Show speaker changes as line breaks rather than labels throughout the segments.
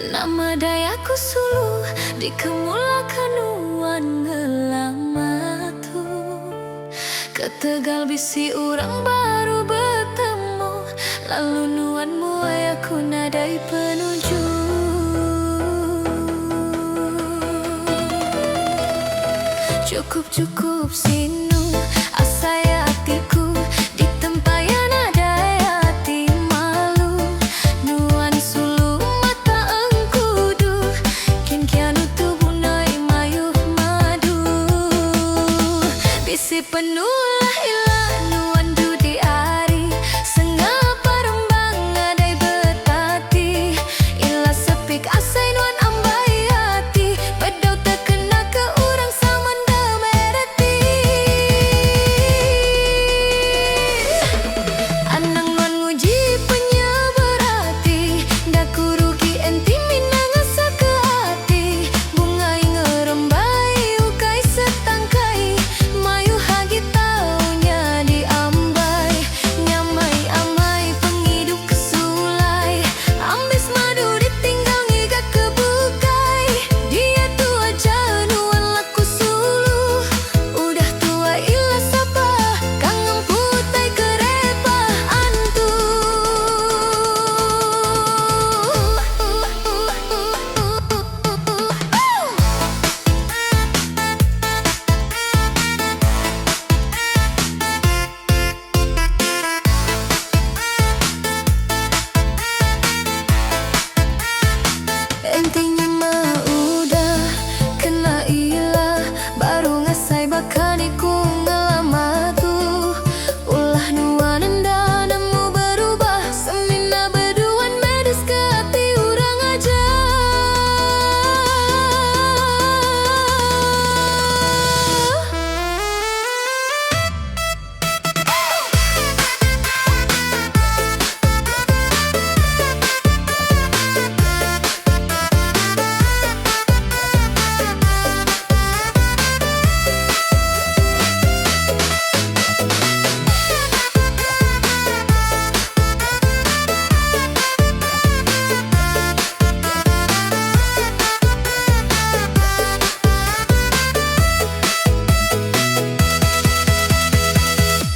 Nama dayaku suluh dikemulakan nuan ngelamatu. Ketegal bisi orang baru bertemu, lalu nuanmu ayaku nadai penuju. Cukup sinu asai hatiku di tempayan ada hati malu. Nuan sulu mata engkudu kin kianu tubuh nai mayuh madu. Bisi penuh lah ilah nuan du di ari sengapa rembang adai betati. Ilah sepik asai nuan ambai hati bedau terkena ke urang samanda mereti. Anang nuan nguji penyabar hati dah ku rugi enti minang asa ke hati. Bungai ngerembai ukai setangkai mayu hagi taunya diambai. Nyamai amai penghidup kesulai ambis madu ditinggal ngiga kebukai. Dia tu aja nuan laku suluh udah tua ilah sapa kang emputai kerepa antu. Entinya mah udah kena ilah baru ngasai bakaniku ngelamatu. Ulah nuan enda nemu berubah semina beduan medis ke hati urang aja.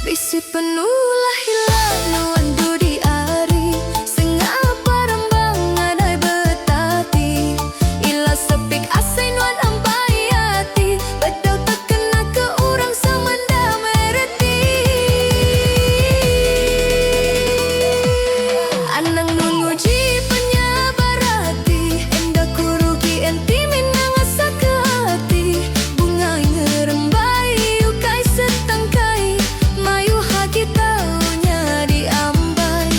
Bisi penuh lah hilang nuan du di ari sengapa rembang adai betati. Ilah sepik asai nuan ambai hati bedau terkena ke urang samanda mereti. Anang nuan nguji penyabar hati enda ku rugi enti minang asa ke hati. Bungai ngerembai ukai setangkai mayu hagi taunya diambai.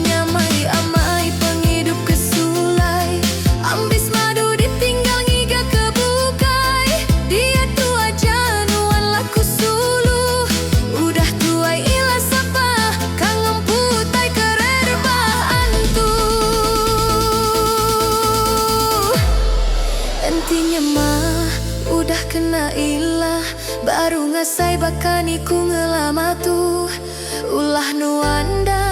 Nyamai amai penghidup kesulai ambis madu ditinggal ngiga kebukai. Dia tu aja nuan laku suluh udah tua ilah sapa kang emputai kererba antu. Entinya mah udah kena ilah baru ngasai bakaniku ngelamatu. Ulah nuanda